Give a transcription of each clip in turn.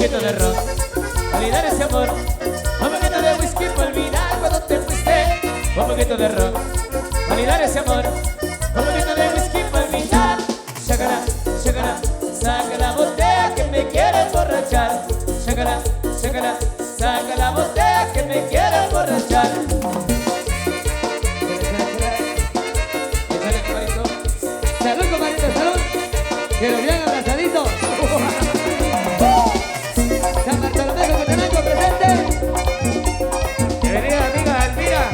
poquito de ron, olvidar ese amor. Un poquito de whisky para olvidar cuando te fuiste. Un poquito de ron, olvidar ese amor. Un poquito de whisky para olvidar. Shakara, shakara, saca la botella que me quiere emborrachar. Shakara, shakara, saca la botella que me quiere emborrachar. Salud, compadrito, salud. Pero bien abrazaditos. San Bartolomé, Cocotenango, presente. Bienvenida amiga Elvira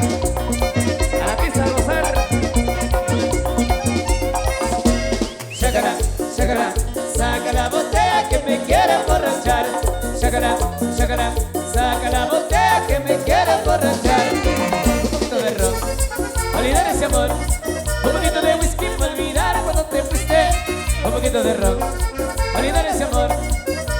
a la pista de gozar. Shakara, shakara, saca la botella que me quiere emborrachar. Shakara, shakara, saca la botella que me quiere emborrachar. Un poquito de ron, olvidar ese amor. Un poquito de whisky para olvidar cuando te fuiste. Un poquito de ron, olvidar ese amor.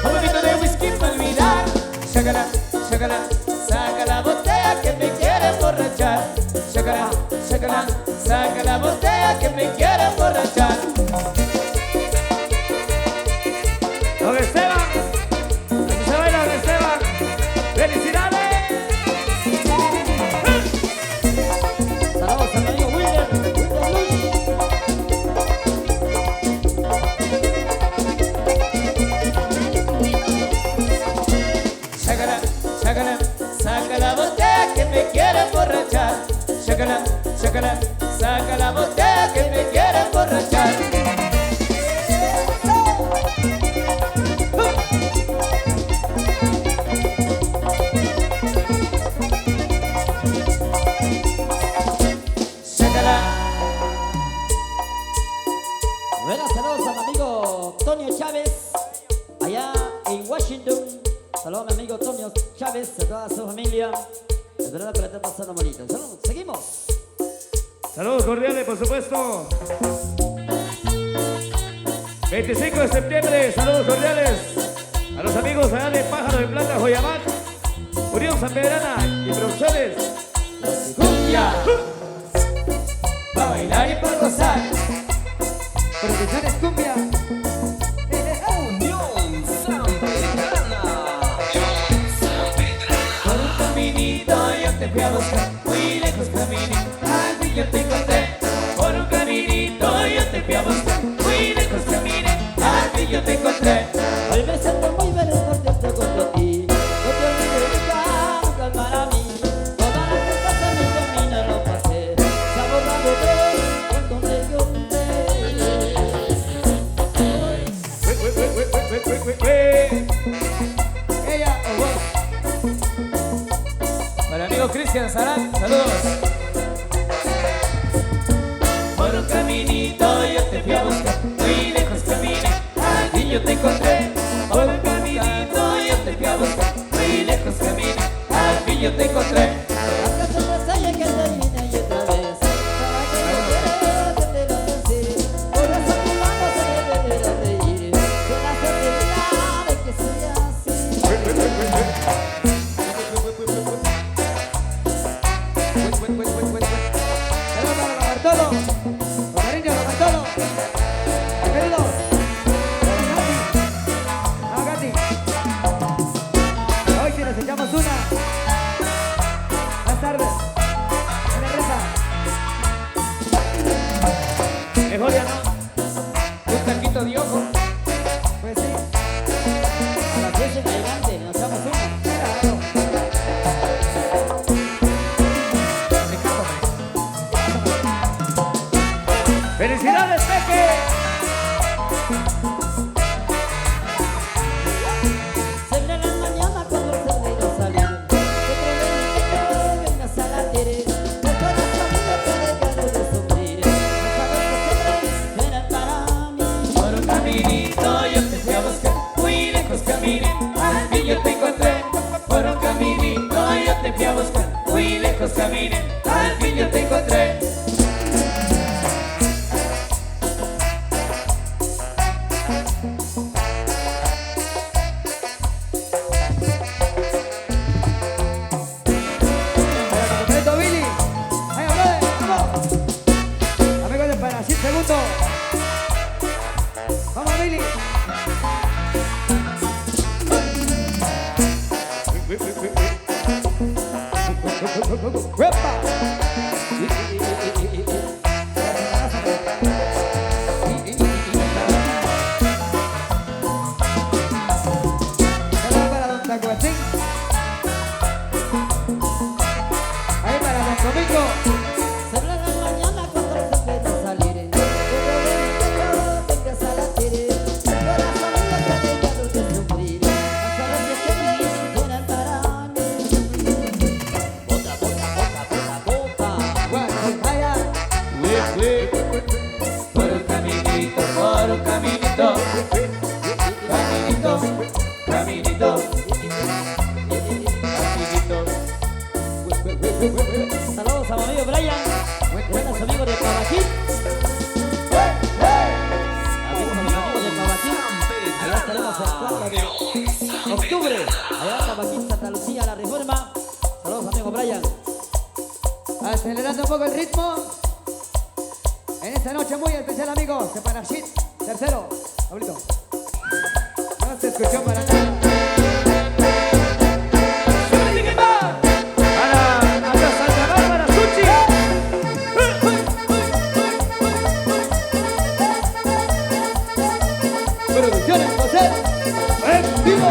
Un poquito de whisky para olvidar. Shakara, shakara, saca la botella que me quiere emborrachar. Shakara, shakara, saca la botella que me quiere emborrachar. Don Esteban, así se baila, Don Esteban. ¡Felicidades! Saludos al amigo Wilder Luz. Shakara, shakara, saca la botella que me quiere emborrachar. Shakara, shakara, saca la botella que me quiere emborrachar. Shakara. Buenas saludos a mi amigo Tonio Chávez, allá en Washington. Saludos a mi amigo Tonio Chávez, a toda su familia. Esperando que la estén pasando bonito. Saludos, seguimos. Saludos cordiales, por supuesto. 25 de septiembre, saludos cordiales a los amigos allá de Pájaro de Plata, Joyamac, Unión San Pedrana y Producciones. ¡Cumbia! Pa' bailar y pa' gozar. Producciones Cumbia. Unión San Pedrana. Por un caminito yo te fui a buscar, muy lejos caminé, al fin yo te encontré. Por un caminito yo te fui a buscar, muy lejos caminé, al fin yo te encontré. Hoy me siento muy feliz porque estoy junto a ti. No te olvides nunca, calmar a mí. Todas las cosas en mi camino lo pasé. Se ha borrado todo cuando te encontré. Ella o vos. Para el amigo Cristian Sarán, saludos. Por un caminito yo te fui a buscar, muy lejos caminé, al fin yo te encontré. Por un caminito yo te fui a buscar, muy lejos caminé, al fin yo te encontré. Las canciones hay que termine y otra vez. Para que no quieras que te lo decir. Por eso tu mano se debe de reír. Con la seguridad de que sea así. para don Tacuacín. Ahí para don Domingo. Sobre la mañana cuando se empieza a salir, todo el te empieza a latir, el corazón no puede ya no te sufrir, hasta los que vienen suenan para mí. Bota, bota, bota, bota, bota. Guajajaya. Whip, whip. Por un caminito, por un caminito. Caminito, caminito. Caminito. Saludos a mi amigo Brian, buenos amigos de Pabaquín. Amigos a los amigos de Pabaquín. Allá estaremos el 4 de octubre. Allá en Pabaquín, Santa Lucía, La Reforma. Saludos amigo Brian. Acelerando un poco el ritmo. En esta noche muy especial, amigos. Sepanashit, tercero. Abuelito. No se escuchó para nada. Producciones José. En vivo.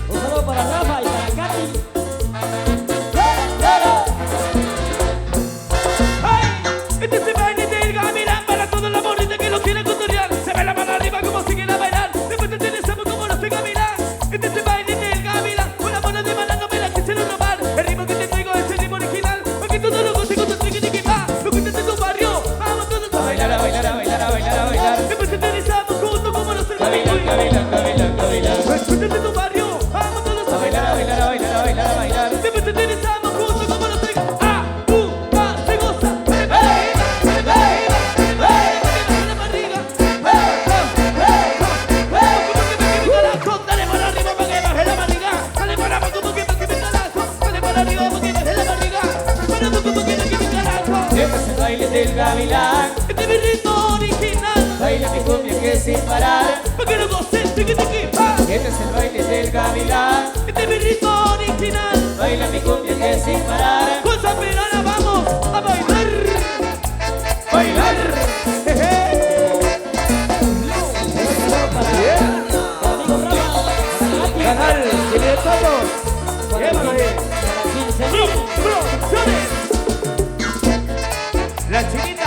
Un saludo para Rafa y para Katy. Este es el baile del gavilán para toda la bonita que lo quiere cotorrear. Se ve la mano arriba como si quiera bailar. Después te utilizamos como lo hace gavilán. Este es el baile del gavilán. Una bola de mala no me la quisieron robar. El ritmo que te traigo es el ritmo original. Aquí todo lo consigo, tu triqui triqui pa. Lo que te tu barrio. Vamos todos a bailar, a bailar, a bailar, a bailar, a bailar. Después te utilizamos juntos como lo hace gavilán. Gavilán, gavilán, gavilán. Después de tu barrio. Vamos todos A bailar, a bailar, a bailar, a bailar, a bailar. Después te utilizamos juntos como lo hace se goza. Este es el baile del gavilán. Este es mi ritmo original. Baila mi cumbia que sin parar. Pa' que lo gocen, tiqui tiqui pa. Este es el baile del gavilán. Este es mi ritmo original. Baila mi cumbia que sin parar. Con San Perona vamos a bailar. Bailar. Amigo Rafa, para Katy. Canal, tiene todos. Llévalo ahí. Producciones. La chinita.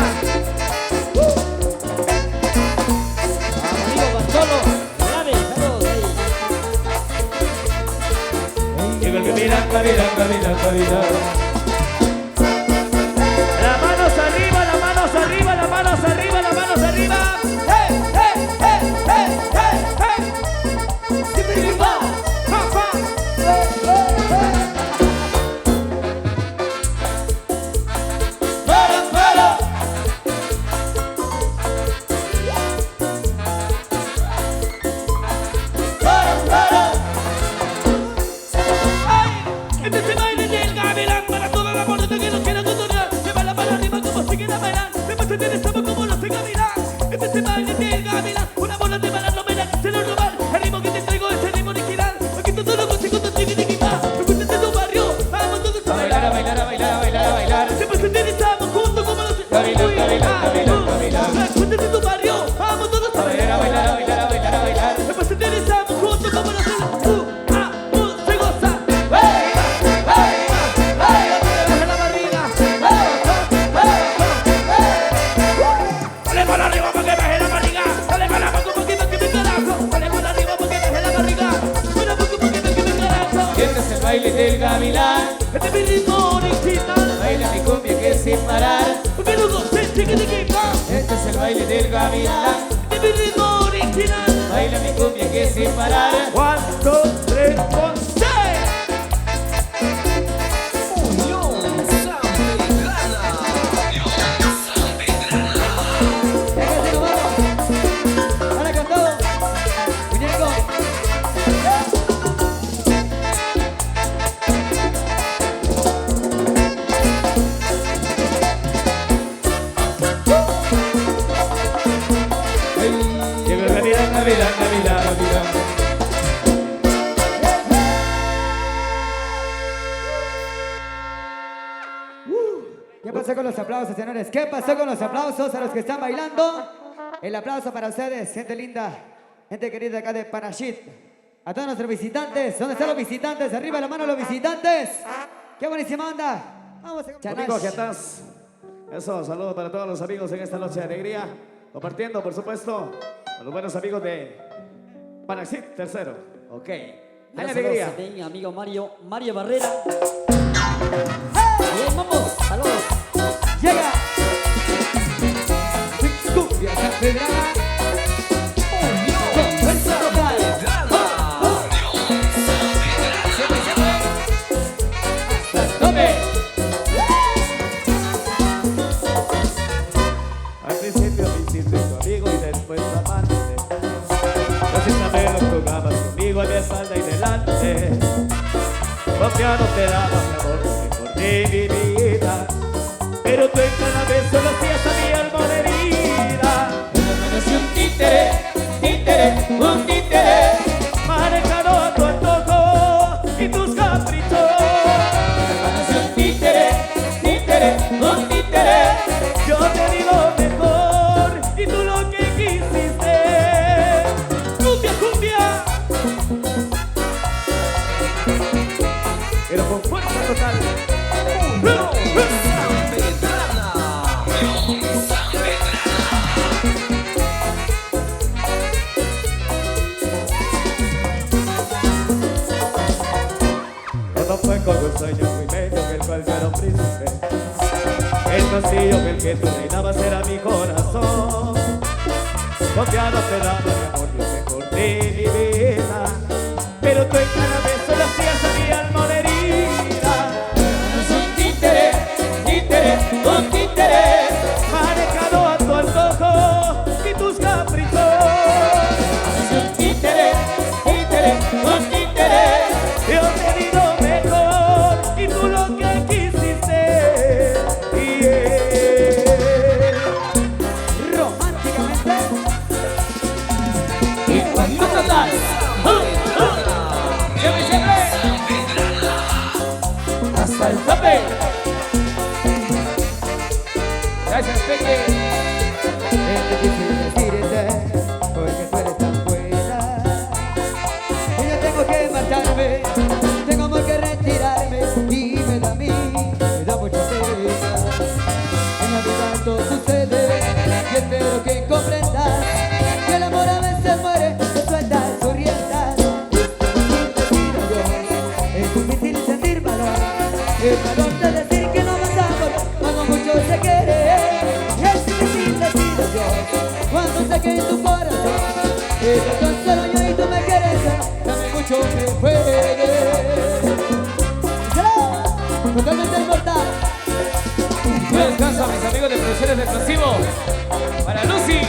Amigo Bartolo, grave, saludos ahí. Llega el gavilán, gavilán, gavilán, gavilán. Las manos arriba, las manos arriba, las manos arriba, las manos arriba. Hey, hey, hey, hey, hey, hey. Tiqui tiqui pa. Pa, pa. Para, para. Para, para. Este es el baile del gavilán para toda la bonita que no quiera cotorrear. Se baila para arriba como si quiera bailar. Después te utilizamos como lo hace gavilán. Este es el baile del gavilán. Una bola de bala no me la quisieron robar. El ritmo que te traigo es el ritmo original. Aquí todo lo consigo, tu triqui triqui pa. Después de tu barrio, vamos todos a A bailar, a bailar. bailar, a bailar, a bailar, a bailar. Después te utilizamos juntos como lo hace Gavilán, gavilán, gavilán, gavilán. Después de tu barrio, vamos todos a A bailar, a bailar, a bailar. bailar, a bailar, a bailar. Después te utilizamos juntos como lo hace se goza. Baja la barriga. Dale para arriba para que baje la barriga. Dale para abajo porque me queme carajo. Dale para arriba porque baje la barriga. Para abajo porque me queme carajo. Este es el baile del gavilán. Este es mi ritmo original. Baila mi cumbia que sin parar. Porque no gocé, tiqui tiqui pa. Este es el baile del gavilán. Este es mi ritmo original. Baila mi cumbia que sin parar. 1, 2, 3, 4, 6. Déjate nomás. Dale con todo. Muñeco. aplausos, señores. ¿Qué pasó con los aplausos a los que están bailando? El aplauso para ustedes, gente linda, gente querida acá de Parashit. A todos nuestros visitantes. ¿Dónde están los visitantes? Arriba la mano los visitantes. ¡Qué buenísima onda! Vamos a Amigo, ¿qué tal? Eso, saludos para todos los amigos en esta noche de alegría. Compartiendo, por supuesto, con los buenos amigos de Paraxit tercero. Ok. Hay alegría. Saludos a mi amigo Mario Barrera. Bien, vamos, saludos. Llega. Cumbia San Pedrana. Con fuerza total. Siempre, siempre. Hasta el tope. Al principio me hiciste tu amigo y después tu amante. Yo sin saberlo jugabas conmigo a mi espalda y delante. Confiado te daba mi amor, que por ti mi vida. Pero tú en cada vez solo hacías a mi alma herida. Conocí un títere, títere, un títere. Manejado a tu antojo y tus caprichos. Conocí un títere, títere, un títere. Yo te di lo mejor y tú lo que quisiste. Cumbia, cumbia. Pero con fuerza total. Todo fue como un sueño muy bello en el cual yo era un príncipe. El castillo en el que tú reinabas era mi corazón. Confiado te daba mi amor, yo sé por ti mi vida. Pero tú en cada vez solo hacías a mi alma una herida. Conocí un títere, títere, un títere. Manejado a tu antojo y tus caprichos. Conocí un títere, títere, un títere. Yo te di lo mejor y tú lo que quisiste. Románticamente. Impacto total. Siempre, siempre. Hasta el tope. Gracias, Peque. Es difícil decirte porque tú eres tan buena. Y yo tengo que marcharme, tengo que retirarme. Y me da a mí, me da mucha pena. En la vida esto sucede y espero que comprendas que el amor a veces muere, no suelta su rienda. Es difícil sentir valor, el valor de decir que no vas a morir cuando mucho se quiere. Es difícil decir adiós cuando sé que en tu corazón estoy tan solo yo y tú me quieres, dame mucho que puedes. Totalmente inmortal. Un descanso a mis amigos de Producciones Explosivo. Para Lucy.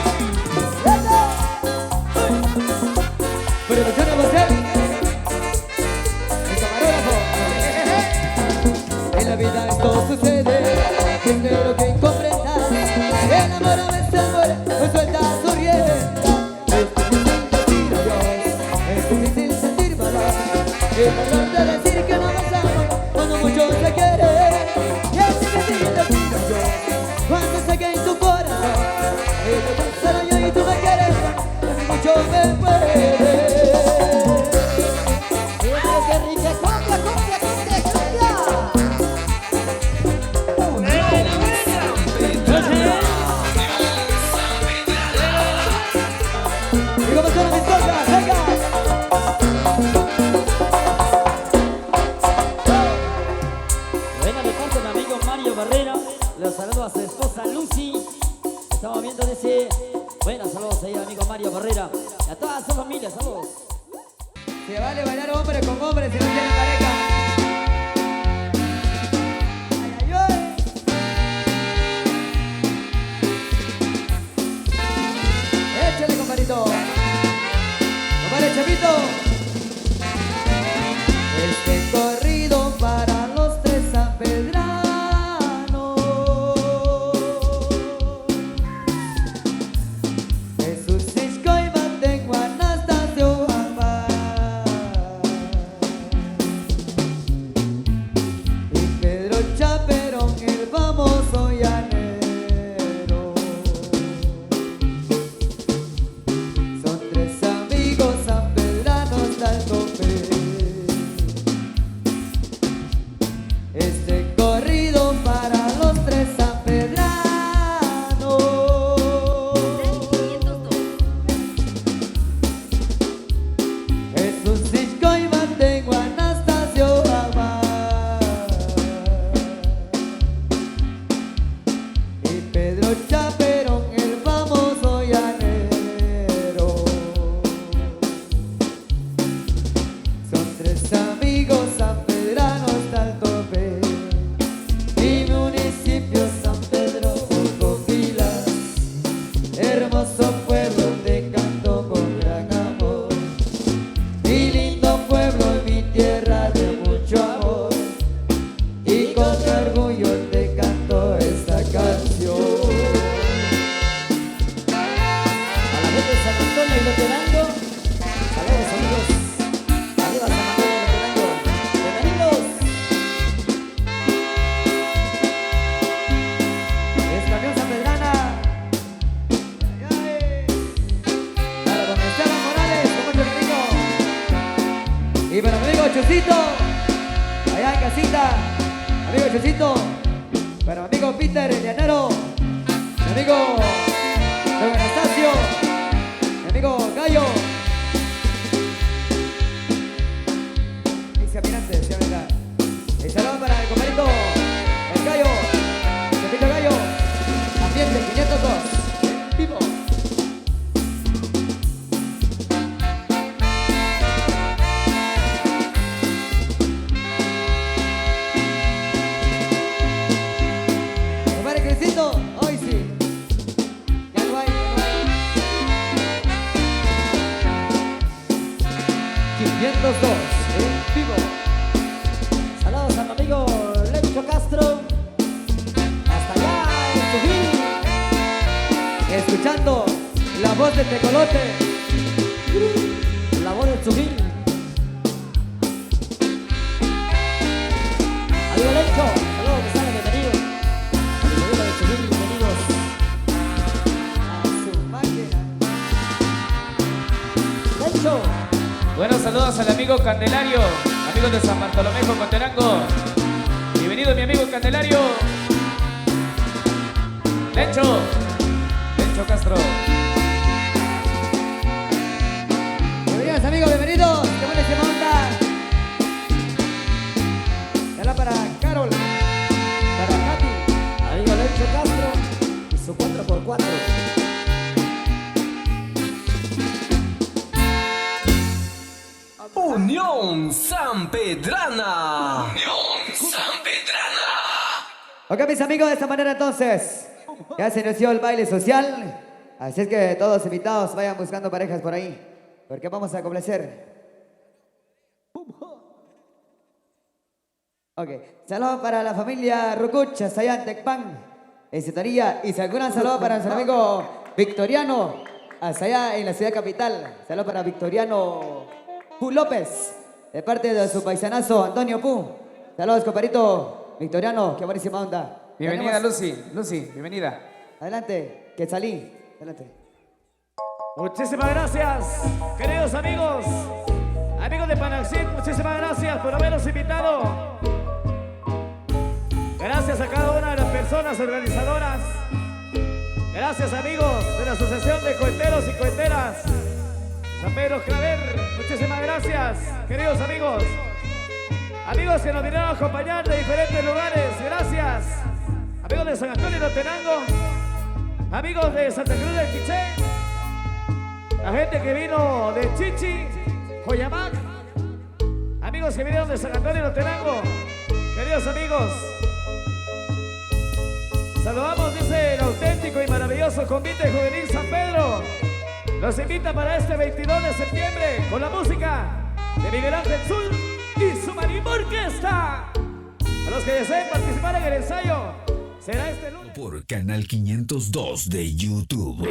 Producción de Bosel. El camarógrafo. En la vida esto sucede, y espero que comprendas. El amor a veces muere, no suelta su rienda. Es difícil decir adiós, es difícil sentir valor. El valor de decir que no vas a morir cuando mucho se quiere. Y es difícil decir adiós cuando sé que en tu corazón estoy tan solo yo y tú me quieres, dame mucho me puedes. ¡Qué rica! ¡Cumbia, cumbia, cumbia, cumbia! ¡Y cómo son mis cosas! ¡Venga! Buena de parte mi amigo Mario Barrera. Los saludo a su esposa Lucy. Estamos viendo ese. Buenas saludos ahí al amigo Mario Barrera. Y a toda su familia, saludos. Se vale bailar hombre con hombre si no tienen pareja. Ay, ay, ay. Échale, compadrito. Compadre Chavito. Este corrido para los tres sanpedranos. Jesús Iscoiba de Anastasio Amar. Chaperón, el famoso llanero. Son tres amigos sanpedranos al tope. Mi municipio San Pedro Pilas, hermoso pueblo te canto con gran amor. Mi lindo pueblo, mi tierra de mucho amor. Y con orgullo te canto esta canción. A la gente de San Antonio y Loterango, saludos amigos. Arriba San Antonio y Loterango. Bienvenidos. Es Camión San Pedrana. Para don Esteban Morales, con mucho cariño. Y para mi amigo Chusito, allá en casita. Amigo Chusito. Para mi amigo Peter, el llanero. Mi amigo don Anastasio. Mi amigo Gallo. Mis caminantes, ya vendrán. El saludo para el compadrito, el Gallo. Pepito Gallo. Ambiente 502. Vivo. Compadre Crisito, hoy sí. Ya no hay, ya no hay. 502. En vivo. Saludos a mi amigo Lencho Castro. Hasta allá en Tujil. Escuchando la voz de Tecolote. La voz de Tujil. Amigo Lencho, saludos que sale, bienvenido. Amigo de Tujil, bienvenidos. A su máquina. Lencho. Buenos saludos al amigo Candelario, amigos de San Bartolomé Jocoterango. Bienvenido mi amigo Candelario. Lencho Castro. Bienvenidos amigos, bienvenidos. Qué buenísima onda. Dale para Carol, para Katy. Amigo Lencho Castro y su 4x4. Unión San Pedrana. Ok, mis amigos, de esta manera entonces ya se inició el baile social. Así es que todos invitados vayan buscando parejas por ahí, porque vamos a complacer. Ok, saludos para la familia Rucucha, allá en Tecpan, en Citaría. Y un gran saludo para nuestro amigo Victoriano, hasta allá en la ciudad capital. Saludos para Victoriano Pu López, de parte de su paisanazo Antonio Pu. Saludos, compadrito Victoriano, qué buenísima onda. Bienvenida Tenemos- Lucy, bienvenida. Adelante, que salí. Adelante. Muchísimas gracias, queridos amigos. Amigos de Panaxit, muchísimas gracias por habernos invitado. Gracias a cada una de las personas organizadoras. Gracias amigos de la Asociación de Coheteros y Coheteras San Pedro Claver. Muchísimas gracias, queridos amigos. Amigos que nos vinieron a acompañar de diferentes lugares, gracias. Amigos de San Antonio y Lotenango. Amigos de Santa Cruz del Quiché. La gente que vino de Chichi, Joyamac. Amigos que vinieron de San Antonio y Lotenango. Queridos amigos. Saludamos, dice el auténtico y maravilloso convite juvenil San Pedro. Los invita para este 22 de septiembre con la música de Miguel Ángel Zul y su marimba orquesta. A los que deseen participar en el ensayo, será este lunes. Por Canal 502 de YouTube.